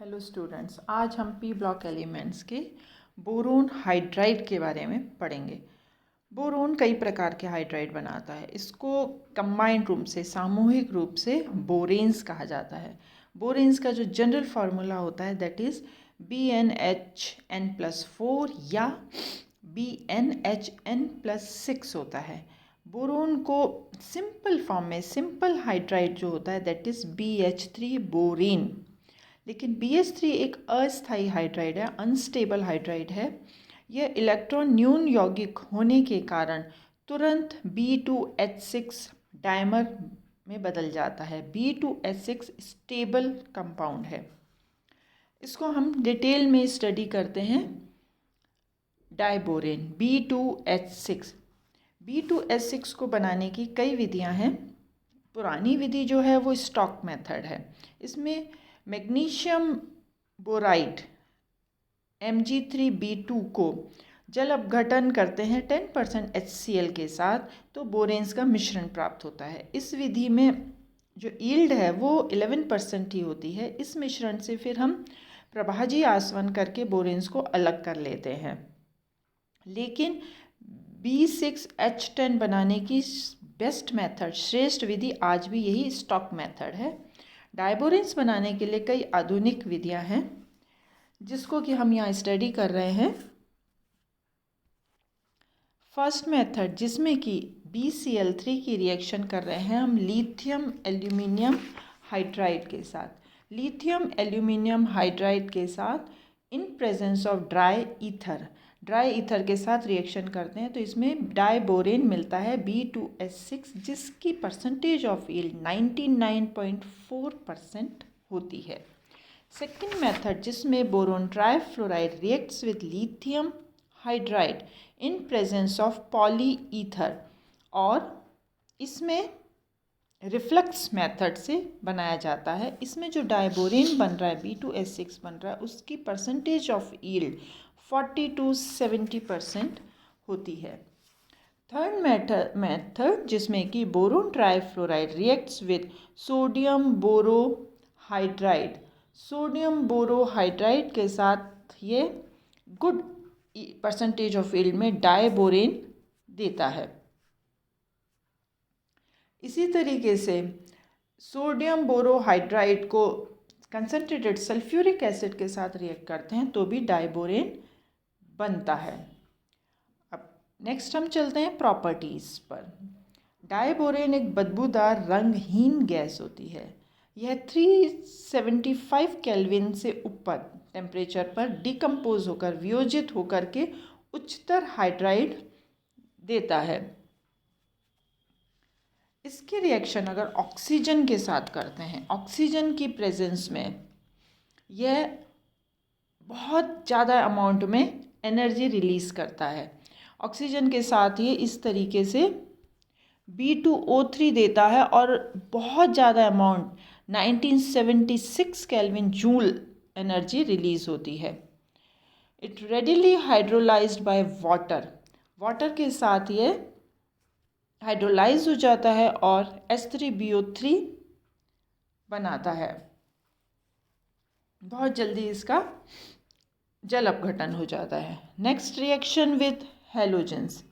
Hello students, आज हम P block elements के बोरोन हाइड्राइड के बारे में पढ़ेंगे। बोरोन कई प्रकार के हाइड्राइड बनाता है। इसको कंबाइंड रूप से, सामूहिक रूप से बोरेन्स कहा जाता है। बोरेन्स का जो जनरल फार्मूला होता है दैट इज़ BnHn+4 या BnHn+6 होता है। बोरोन को सिंपल फॉर्म में, सिंपल हाइड्राइड जो होता है दैट इज़ BH3 बोरीन। लेकिन BH3 एक अस्थायी हाइड्राइड है, अनस्टेबल हाइड्राइड है। यह इलेक्ट्रॉन न्यून यौगिक होने के कारण तुरंत B2H6 डायमर में बदल जाता है। B2H6 स्टेबल कंपाउंड है। इसको हम डिटेल में स्टडी करते हैं। Diborane B2H6। B2H6 को बनाने की कई विधियां हैं। पुरानी विधि जो है वो स्टॉक मेथड है। इसमें मैग्नीशियम बोराइड Mg3B2 को जल अपघटन करते हैं 10% HCl के साथ, तो बोरेन्स का मिश्रण प्राप्त होता है। इस विधि में जो यील्ड है वो 11% ही होती है। इस मिश्रण से फिर हम प्रभाजी आसवन करके बोरेन्स को अलग कर लेते हैं। लेकिन B6H10 बनाने की बेस्ट मेथड, श्रेष्ठ विधि आज भी यही स्टॉक मेथड है। डाइबोरेन्स बनाने के लिए कई आधुनिक विधियां हैं जिसको कि हम यहाँ स्टडी कर रहे हैं। फर्स्ट मेथड जिसमें कि BCl3 की रिएक्शन कर रहे हैं हम लिथियम एल्यूमिनियम हाइड्राइड के साथ। लिथियम एल्यूमिनियम हाइड्राइड के साथ इन प्रेजेंस ऑफ ड्राई ईथर के साथ रिएक्शन करते हैं, तो इसमें डाइबोरेन मिलता है B2H6 जिसकी परसेंटेज ऑफ यील्ड 99.4% होती है। सेकेंड मेथड जिसमें boron trifluoride reacts with lithium hydride in presence of poly ether, और इसमें रिफ्लक्स मेथड से बनाया जाता है। इसमें जो डाइबोरेन बन रहा है, B2H6 बन रहा है, उसकी परसेंटेज ऑफ यील्ड 40 to 70% होती है। थर्ड मेथड जिसमें कि boron trifluoride reacts with sodium borohydride, sodium borohydride के साथ ये गुड परसेंटेज ऑफ यील्ड में डाइबोरेन देता है। इसी तरीके से सोडियम बोरोहाइड्राइड को कंसनट्रेटेड सल्फ्यूरिक एसिड के साथ रिएक्ट करते हैं तो भी डाइबोरेन बनता है। अब नेक्स्ट हम चलते हैं प्रॉपर्टीज़ पर। डाइबोरेन एक बदबूदार रंगहीन गैस होती है। यह 375 केल्विन से ऊपर टेम्परेचर पर डिकम्पोज होकर, वियोजित होकर के उच्चतर हाइड्राइड देता है। इसके रिएक्शन अगर ऑक्सीजन के साथ करते हैं, ऑक्सीजन की प्रेजेंस में यह बहुत ज़्यादा अमाउंट में एनर्जी रिलीज़ करता है। ऑक्सीजन के साथ ये इस तरीके से B2O3 देता है और बहुत ज़्यादा amount 1976 kelvin joule energy release होती है। It readily hydrolysed by water, water के साथ ये हाइड्रोलाइज हो जाता है और H3BO3 बनाता है। बहुत जल्दी इसका जल अपघटन हो जाता है। Next reaction with halogens,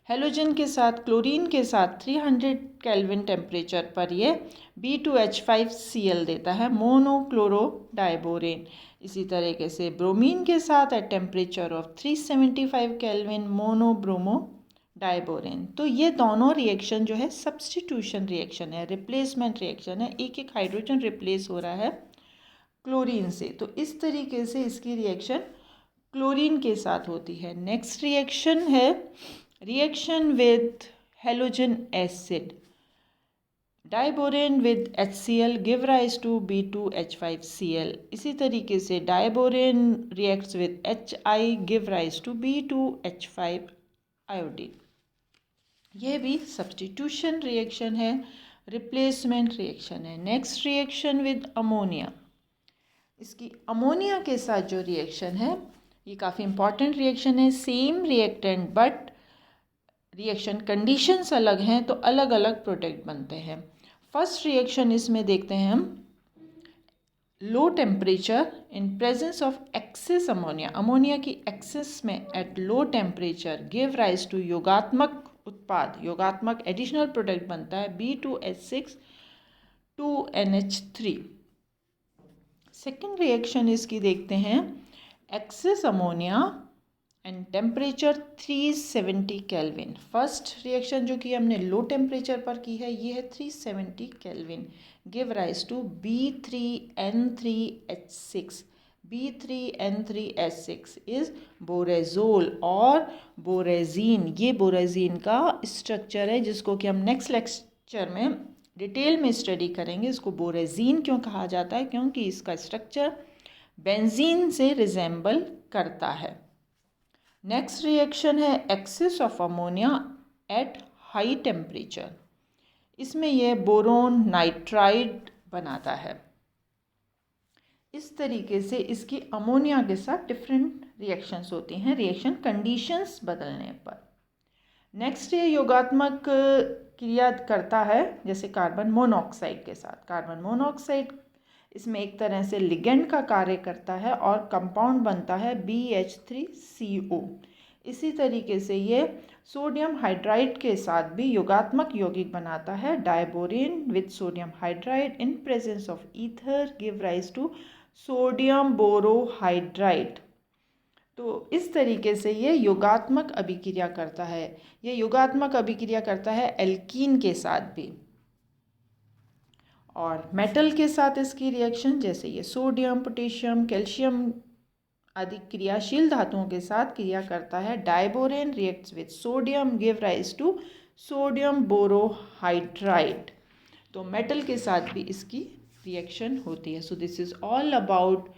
halogen के साथ क्लोरीन के साथ 300 केल्विन टेम्परेचर पर ये B2H5Cl देता है, मोनोक्लोरो डाइबोरेन। इसी तरीके से ब्रोमीन के साथ at temperature of 375 kelvin monobromodiborane. तो ये दोनों रिएक्शन जो है सब्स्टिट्यूशन रिएक्शन है, रिप्लेसमेंट रिएक्शन है। एक एक हाइड्रोजन रिप्लेस हो रहा है क्लोरीन से, तो इस तरीके से इसकी रिएक्शन क्लोरीन के साथ होती है। नेक्स्ट रिएक्शन है reaction with halogen acid, diborane with HCl give rise to B2H5Cl। इसी तरीके से diborane reacts with HI give rise to B2H5 iodine. यह भी सब्स्टिट्यूशन रिएक्शन है, रिप्लेसमेंट रिएक्शन है। नेक्स्ट रिएक्शन विद अमोनिया, इसकी अमोनिया के साथ जो रिएक्शन है ये काफ़ी इंपॉर्टेंट रिएक्शन है। Same reactant but reaction conditions अलग हैं तो अलग अलग प्रोडक्ट बनते हैं। फर्स्ट रिएक्शन इसमें देखते हैं हम low temperature in presence of excess ammonia, ammonia की एक्सेस में at low temperature give rise to योगात्मक उत्पाद, योगात्मक एडिशनल प्रोडक्ट बनता है B2H6 2NH3। सेकेंड रिएक्शन इसकी देखते हैं, excess ammonia and temperature 370 kelvin. First reaction जो कि हमने लो टेम्परेचर पर की है ये है 370 kelvin, give rise to B3N3H6। B3N3H6 is borazole और बोरेजीन। ये बोरेजीन का स्ट्रक्चर है जिसको कि हम नेक्स्ट लेक्चर में डिटेल में स्टडी करेंगे। इसको बोरेजीन क्यों कहा जाता है, क्योंकि इसका स्ट्रक्चर बेंजीन से रिजेंबल करता है। नेक्स्ट रिएक्शन है excess of ammonia at high temperature. इसमें यह बोरोन नाइट्राइड बनाता है। इस तरीके से इसकी अमोनिया के साथ डिफरेंट रिएक्शंस होती हैं रिएक्शन कंडीशंस बदलने पर। नेक्स्ट ये योगात्मक क्रिया करता है जैसे कार्बन मोनोऑक्साइड के साथ। कार्बन मोनोऑक्साइड इसमें एक तरह से लिगेंड का कार्य करता है और कंपाउंड बनता है BH3CO। इसी तरीके से ये सोडियम हाइड्राइड के साथ भी योगात्मक यौगिक बनाता है। Diborane with sodium hydride in presence of ether give rise to sodium borohydride. तो इस तरीके से ये योगात्मक अभिक्रिया करता है। ये योगात्मक अभिक्रिया करता है एल्कीन के साथ भी और मेटल के साथ इसकी रिएक्शन जैसे ये सोडियम पोटेशियम कैल्शियम आदि क्रियाशील धातुओं के साथ क्रिया करता है। Diborane reacts with sodium give rise to sodium borohydride. तो मेटल के साथ भी इसकी रिएक्शन होती है। So this is all about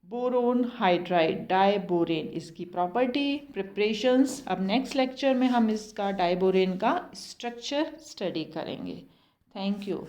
boron hydride, diborane, इसकी प्रॉपर्टी, प्रिपरेशंस। अब नेक्स्ट लेक्चर में हम इसका डायबोरेन का स्ट्रक्चर स्टडी करेंगे। Thank you.